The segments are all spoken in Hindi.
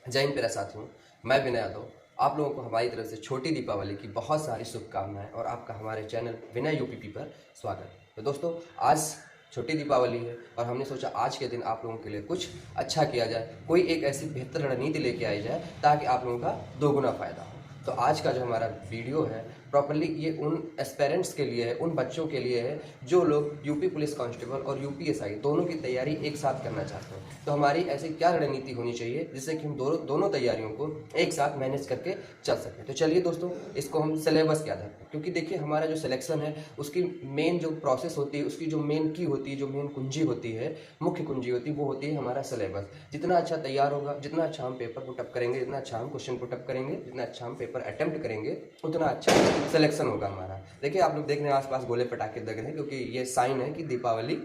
जय हिंद प्यारे साथियों, मैं विनय यादव। आप लोगों को हमारी तरफ से छोटी दीपावली की बहुत सारी शुभकामनाएं और आपका हमारे चैनल विनय यूपीपी पर स्वागत है। तो दोस्तों, आज छोटी दीपावली है और हमने सोचा आज के दिन आप लोगों के लिए कुछ अच्छा किया जाए, कोई एक ऐसी बेहतर रणनीति लेके आई जाए ताकि आप लोगों का दोगुना फायदा हो। तो आज का जो हमारा वीडियो है प्रॉपरली ये उन एस्पेरेंट्स के लिए है, उन बच्चों के लिए है जो लोग यूपी पुलिस कांस्टेबल और यूपीएसआई दोनों की तैयारी एक साथ करना चाहते हैं। तो हमारी ऐसी क्या रणनीति होनी चाहिए जिससे कि हम दोनों तैयारियों को एक साथ मैनेज करके चल सकें। तो चलिए दोस्तों, इसको हम सिलेबस के आधार पर, क्योंकि देखिए हमारा जो सिलेक्शन है उसकी मेन जो प्रोसेस होती है, उसकी जो मेन की होती है, जो मेन कुंजी होती है, मुख्य कुंजी होती है, वो होती है हमारा सिलेबस। जितना अच्छा तैयार होगा, जितना अच्छा हम पेपर पुटअप करेंगे, जितना अच्छा हम क्वेश्चन पुटअप करेंगे, जितना अच्छा हम पेपर अटेम्प्ट करेंगे, उतना अच्छा सिलेक्शन होगा हमारा। देखिए आप लोग देख रहे हैं आसपास गोले पटाखे लग रहे हैं, क्योंकि ये साइन है कि दीपावली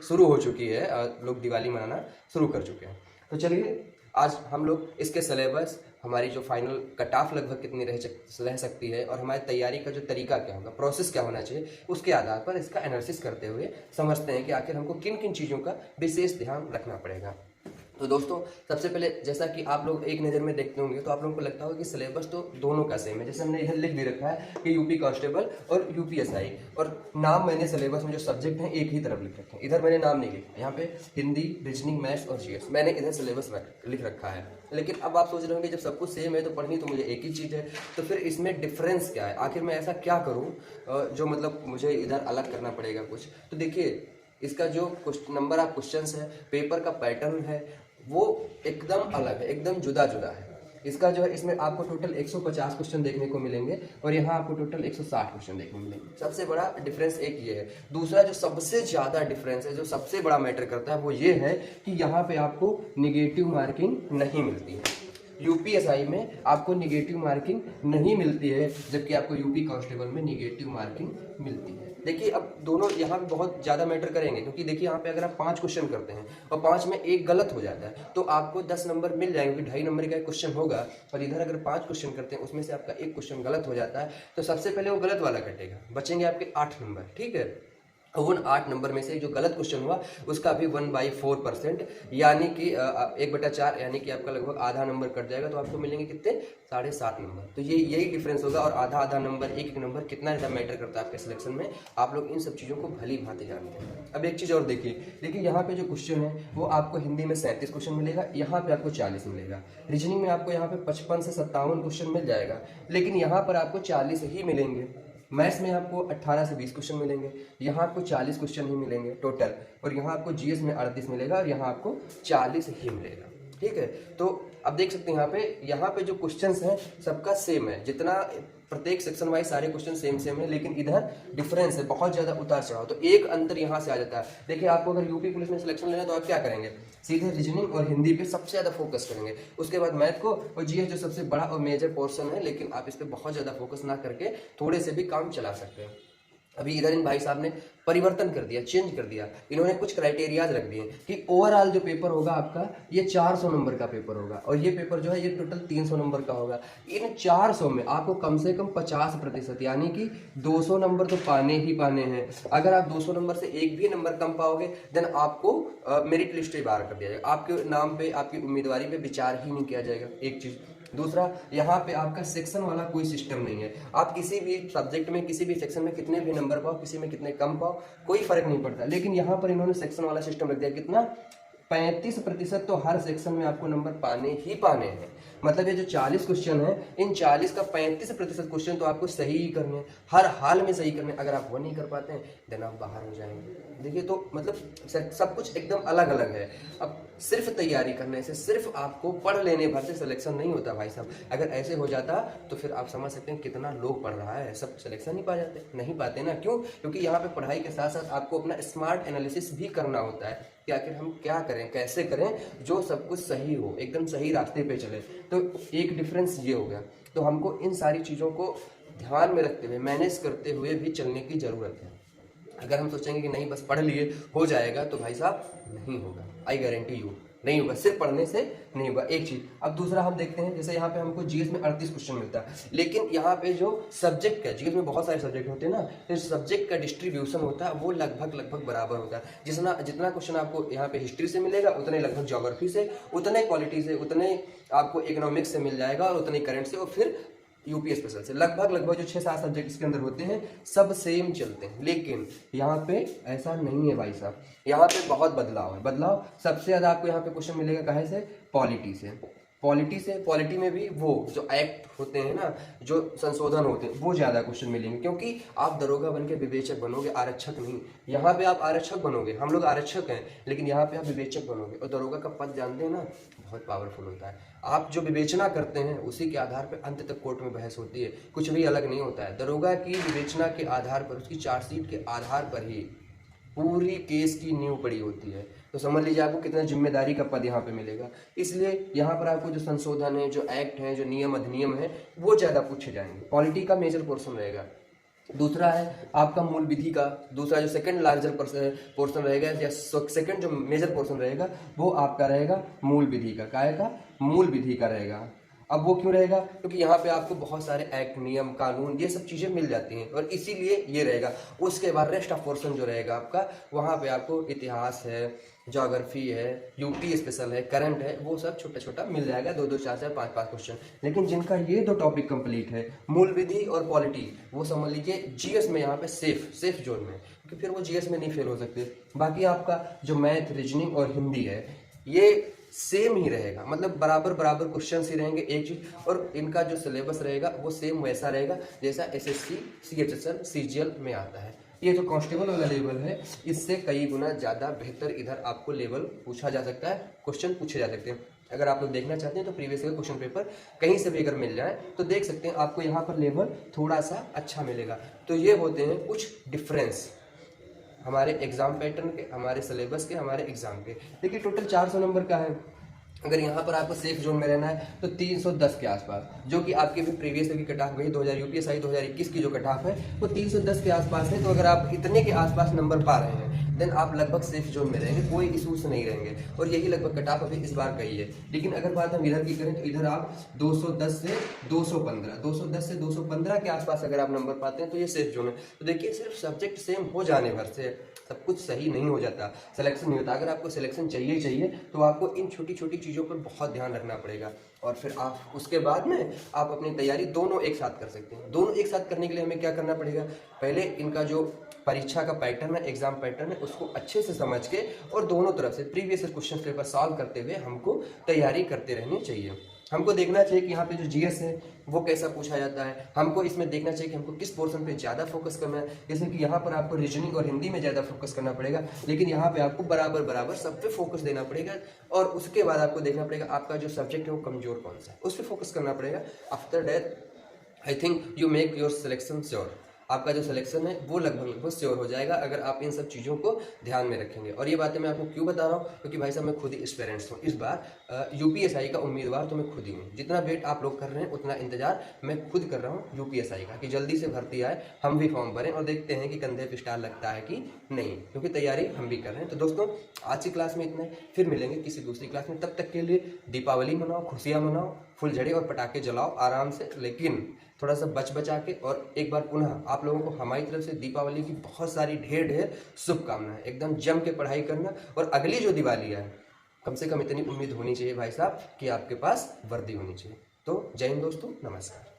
शुरू हो चुकी है और लोग दिवाली मनाना शुरू कर चुके हैं। तो चलिए आज हम लोग इसके सिलेबस, हमारी जो फाइनल कट ऑफ लगभग कितनी रह सकती है और हमारी तैयारी का जो तरीका क्या होगा, प्रोसेस क्या होना चाहिए, उसके आधार पर इसका एनालिसिस करते हुए समझते हैं कि आखिर हमको किन किन चीज़ों का विशेष ध्यान रखना पड़ेगा। तो दोस्तों, सबसे पहले जैसा कि आप लोग एक नज़र में देखते होंगे तो आप लोगों को लगता होगा कि सिलेबस तो दोनों का सेम है। जैसे हमने इधर लिख भी रखा है कि यूपी कांस्टेबल और यूपीएसआई, और नाम मैंने सिलेबस में जो सब्जेक्ट हैं एक ही तरफ लिख रखे हैं। इधर मैंने नाम नहीं लिखा, यहाँ पे हिंदी, रीजनिंग, मैथ्स और जीएस मैंने इधर सिलेबस लिख रखा है। लेकिन अब आप सोच रहे होंगे जब सब कुछ सेम है तो पढ़नी तो मुझे एक ही चीज़ है, तो फिर इसमें डिफरेंस क्या है, आखिर मैं ऐसा क्या करूँ जो मतलब मुझे इधर अलग करना पड़ेगा कुछ। तो देखिए, इसका जो नंबर ऑफ क्वेश्चंस है, पेपर का पैटर्न है, वो एकदम अलग है, एकदम जुदा जुदा है। इसका जो है, इसमें आपको टोटल 150 क्वेश्चन देखने को मिलेंगे और यहाँ आपको टोटल 160 क्वेश्चन देखने को मिलेंगे। सबसे बड़ा डिफरेंस एक ये है। दूसरा जो सबसे ज़्यादा डिफरेंस है, जो सबसे बड़ा मैटर करता है, वो ये है कि यहाँ पे आपको निगेटिव मार्किंग नहीं मिलती है। यूपीएसआई में आपको निगेटिव मार्किंग नहीं मिलती है, जबकि आपको यूपी कांस्टेबल में निगेटिव मार्किंग मिलती है। देखिए अब दोनों यहाँ पे बहुत ज़्यादा मैटर करेंगे, क्योंकि देखिए यहाँ पे अगर आप 5 क्वेश्चन करते हैं और 5 में एक गलत हो जाता है तो आपको 10 नंबर मिल जाएंगे, क्योंकि 2.5 नंबर का एक क्वेश्चन होगा। और इधर अगर 5 क्वेश्चन करते हैं उसमें से आपका एक क्वेश्चन गलत हो जाता है तो सबसे पहले वो गलत वाला कटेगा, बचेंगे आपके 8 नंबर। ठीक है, उन 8 नंबर में से जो गलत क्वेश्चन हुआ उसका भी 1/4%, यानी कि 1/4, यानी कि आपका लगभग आधा नंबर कट जाएगा। तो आपको मिलेंगे कितने, 7.5 नंबर। तो यही डिफरेंस होगा। और आधा आधा नंबर, एक नंबर कितना ज़्यादा मैटर करता है आपके सिलेक्शन में, आप लोग इन सब चीज़ों को भली भांति जानते हैं। अब एक चीज़ और देखिए यहाँ पे जो क्वेश्चन है वो आपको हिंदी में 37 क्वेश्चन मिलेगा, यहाँ पे आपको 40 मिलेगा। रीजनिंग में आपको यहाँ पे 55 से 57 क्वेश्चन मिल जाएगा, लेकिन यहाँ पर आपको 40 ही मिलेंगे। मैथ्स में आपको 18 से 20 क्वेश्चन मिलेंगे, यहाँ आपको 40 क्वेश्चन ही मिलेंगे टोटल। और यहाँ आपको जीएस में 38 मिलेगा और यहाँ आपको 40 ही मिलेगा। ठीक है, तो अब देख सकते हैं यहाँ पे जो क्वेश्चंस हैं सबका सेम है, जितना प्रत्येक सेक्शन वाइज सारे क्वेश्चन सेम है, लेकिन इधर डिफरेंस है, बहुत ज़्यादा उतार चढ़ाव। तो एक अंतर यहाँ से आ जाता है। देखिए आपको अगर यूपी पुलिस में सिलेक्शन लेना है तो आप क्या करेंगे, सीधे रीजनिंग और हिंदी पे सबसे ज़्यादा फोकस करेंगे, उसके बाद मैथ को, और जीएस जो सबसे बड़ा और मेजर पोर्शन है, लेकिन आप इस पर बहुत ज़्यादा फोकस ना करके थोड़े से भी काम चला सकते हैं। अभी इधर इन भाई साहब ने परिवर्तन कर दिया, चेंज कर दिया। इन्होंने कुछ क्राइटेरियाज रख दिए कि ओवरऑल जो पेपर होगा आपका ये 400 नंबर का पेपर होगा, और ये पेपर जो है ये टोटल 300 नंबर का होगा। इन 400 में आपको कम से कम 50%, यानी कि 200 नंबर तो पाने ही पाने हैं। अगर आप 200 नंबर से एक भी नंबर कम पाओगे देन आपको मेरिट लिस्ट से बाहर कर दिया जाएगा, आपके नाम पे, आपकी उम्मीदवारी पे विचार ही नहीं किया जाएगा। एक चीज़। दूसरा, यहाँ पे आपका सेक्शन वाला कोई सिस्टम नहीं है। आप किसी भी सब्जेक्ट में, किसी भी सेक्शन में कितने भी नंबर पाओ, किसी में कितने कम पाओ, कोई फर्क नहीं पड़ता। लेकिन यहाँ पर इन्होंने सेक्शन वाला सिस्टम रख दिया। कितना, 35% तो हर सेक्शन में आपको नंबर पाने ही पाने हैं। मतलब ये जो 40 क्वेश्चन है, इन 40 का 35% क्वेश्चन तो आपको सही ही करने हैं, हर हाल में सही करने। अगर आप वो नहीं कर पाते हैं देन आप बाहर हो जाएंगे। देखिए, तो मतलब सब कुछ एकदम अलग अलग है। अब सिर्फ तैयारी करने से, सिर्फ आपको पढ़ लेने भर से सिलेक्शन नहीं होता भाई साहब। अगर ऐसे हो जाता तो फिर आप समझ सकते हैं कितना लोग पढ़ रहा है, सब सिलेक्शन नहीं पा जाते, नहीं पाते ना। क्यों? क्योंकि यहाँ पे पढ़ाई के साथ साथ आपको अपना स्मार्ट एनालिसिस भी करना होता है कि आखिर हम क्या करें, कैसे करें जो सब कुछ सही हो, एकदम सही रास्ते पे चले। तो एक डिफरेंस ये हो गया। तो हमको इन सारी चीज़ों को ध्यान में रखते हुए, मैनेज करते हुए भी चलने की ज़रूरत है। अगर हम सोचेंगे कि नहीं बस पढ़ लिए हो जाएगा, तो भाई साहब नहीं होगा। I guarantee you. नहीं होगा, सिर्फ पढ़ने से नहीं होगा, एक चीज। अब दूसरा हम देखते हैं, जैसे यहाँ पे हमको जीएस में 38 क्वेश्चन मिलता है, लेकिन यहाँ पे जो सब्जेक्ट का, जीएस में बहुत सारे सब्जेक्ट होते हैं ना, तो सब्जेक्ट का डिस्ट्रीब्यूशन होता है वो लगभग बराबर होता है। जितना क्वेश्चन आपको यहाँ पे हिस्ट्री से मिलेगा, उतने लगभग ज्योग्राफी से, उतने पॉलिटी से, उतने आपको इकोनॉमिक्स से मिल जाएगा, और उतने करंट से, और फिर यूपी स्पेशल से। लगभग जो 6-7 सब्जेक्ट इसके अंदर होते हैं सब सेम चलते हैं। लेकिन यहाँ पे ऐसा नहीं है भाई साहब, यहाँ पे बहुत बदलाव है। बदलाव सबसे ज़्यादा आपको यहाँ पे क्वेश्चन मिलेगा कहाँ से? पॉलिटी से। पॉलिटी में भी वो जो एक्ट होते हैं ना, जो संशोधन होते हैं, वो ज़्यादा क्वेश्चन मिलेंगे, क्योंकि आप दरोगा बन के विवेचक बनोगे, आरक्षक नहीं। यहाँ पे आप आरक्षक बनोगे, हम लोग आरक्षक हैं, लेकिन यहाँ पे आप विवेचक बनोगे। और दरोगा का पद जानते हैं ना, बहुत पावरफुल होता है। आप जो विवेचना करते हैं उसी के आधार पर अंत तक कोर्ट में बहस होती है, कुछ भी अलग नहीं होता है। दरोगा की विवेचना के आधार पर, उसकी चार्जशीट के आधार पर ही पूरी केस की नींव पड़ी होती है। तो समझ लीजिए आपको कितना जिम्मेदारी का पद यहाँ पे मिलेगा। इसलिए यहाँ पर आपको जो संशोधन है, जो एक्ट है, जो नियम अधिनियम है, वो ज़्यादा पूछे जाएंगे। पॉलिटी का मेजर पोर्शन रहेगा। दूसरा है आपका मूल विधि का, दूसरा जो सेकंड लार्जर पोर्शन रहेगा, या सेकंड जो मेजर पोर्शन रहेगा, वो आपका रहेगा मूल विधि का। काय का? मूल विधि का रहेगा। अब वो क्यों रहेगा? क्योंकि यहाँ पे आपको बहुत सारे एक्ट, नियम, कानून, ये सब चीज़ें मिल जाती हैं, और इसीलिए ये रहेगा। उसके बाद रेस्ट ऑफ पोर्शन जो रहेगा आपका, वहाँ पे आपको इतिहास है, ज्योग्राफी है, यूपी स्पेशल है, करंट है, वो सब छोटा छोटा मिल जाएगा, 2-2, 4-4, 5-5 क्वेश्चन। लेकिन जिनका ये दो टॉपिक कंप्लीट है, मूल विधि और पॉलिटी, वो समझ लीजिए जीएस में यहाँ पे सेफ जोन में, क्योंकि फिर वो जीएस में नहीं फेल हो सकते। बाकी आपका जो मैथ, रीजनिंग और हिंदी है, ये सेम ही रहेगा, मतलब बराबर क्वेश्चन ही रहेंगे, एक चीज। और इनका जो सिलेबस रहेगा वो सेम वैसा रहेगा जैसा एसएससी, सीएचएसएल, सीजीएल में आता है। ये जो कांस्टेबल वाला लेवल है, इससे कई गुना ज़्यादा बेहतर इधर आपको लेवल पूछा जा सकता है, क्वेश्चन पूछे जा सकते हैं। अगर आप लोग देखना चाहते हैं तो प्रीवियस ईयर क्वेश्चन पेपर कहीं से भी अगर मिल जाए तो देख सकते हैं, आपको यहाँ पर लेवल थोड़ा सा अच्छा मिलेगा। तो ये होते हैं कुछ डिफरेंस हमारे एग्जाम पैटर्न के, हमारे सिलेबस के, हमारे एग्जाम के। देखिए टोटल 400 नंबर का है। अगर यहाँ पर आपको सेफ जोन में रहना है तो 310 के आसपास, जो कि आपके भी प्रीवियस ईयर की कट ऑफ गई 2000 यूपीएसआई 2021 की जो कट ऑफ है वो 310 के आसपास है। तो अगर आप इतने के आसपास नंबर पा रहे हैं, देन आप लगभग सेफ जोन में रहेंगे, कोई इशूज नहीं रहेंगे। और यही लगभग कट ऑफ अभी इस बार का ही है। लेकिन अगर बात हम इधर की करें तो इधर आप 210 से 215 के आसपास अगर आप नंबर पाते हैं तो ये सेफ जोन है। तो देखिए सिर्फ सब्जेक्ट सेम हो जाने भर से सब कुछ सही नहीं हो जाता, सिलेक्शन नहीं होता। अगर आपको सिलेक्शन चाहिए तो आपको इन छोटी छोटी चीज़ों पर बहुत ध्यान रखना पड़ेगा। और फिर आप उसके बाद में आप अपनी तैयारी दोनों एक साथ कर सकते हैं। दोनों एक साथ करने के लिए हमें क्या करना पड़ेगा? पहले इनका जो परीक्षा का पैटर्न है, एग्जाम पैटर्न है, उसको अच्छे से समझ के और दोनों तरफ से प्रीवियस क्वेश्चन पेपर सॉल्व करते हुए हमको तैयारी करते रहनी चाहिए। हमको देखना चाहिए कि यहाँ पे जो जीएस है वो कैसा पूछा जाता है। हमको इसमें देखना चाहिए कि हमको किस पोर्शन पे ज़्यादा फोकस करना है। जैसे कि यहाँ पर आपको रीजनिंग और हिंदी में ज़्यादा फोकस करना पड़ेगा, लेकिन यहाँ पे आपको बराबर सब पे फोकस देना पड़ेगा। और उसके बाद आपको देखना पड़ेगा आपका जो सब्जेक्ट है वो कमजोर कौन सा है, उस पर फोकस करना पड़ेगा। After that I think you make your selection sure. आपका जो सिलेक्शन है वो लगभग श्योर हो जाएगा अगर आप इन सब चीज़ों को ध्यान में रखेंगे। और ये बातें मैं आपको क्यों बता रहा हूँ? क्योंकि भाई साहब मैं खुद ही एस्पिरेंट्स हूँ। इस बार यूपीएसआई का उम्मीदवार तो मैं खुद ही हूँ। जितना वेट आप लोग कर रहे हैं उतना इंतजार मैं खुद कर रहा हूँ यूपीएसआई का, कि जल्दी से भर्ती आए, हम भी फॉर्म भरें और देखते हैं कि कंधे पे स्टार लगता है कि नहीं, क्योंकि तैयारी हम भी कर रहे हैं। तो दोस्तों आज की क्लास में इतना, फिर मिलेंगे किसी दूसरी क्लास में। तब तक के लिए दीपावली मनाओ, खुशियाँ मनाओ, फुलझड़ी और पटाखे जलाओ आराम से, लेकिन थोड़ा सा बचा के। और एक बार पुनः आप लोगों को हमारी तरफ से दीपावली की बहुत सारी ढेर शुभकामनाएं। एकदम जम के पढ़ाई करना, और अगली जो दिवाली है कम से कम इतनी उम्मीद होनी चाहिए भाई साहब कि आपके पास वर्दी होनी चाहिए। तो जय हिंद दोस्तों, नमस्कार।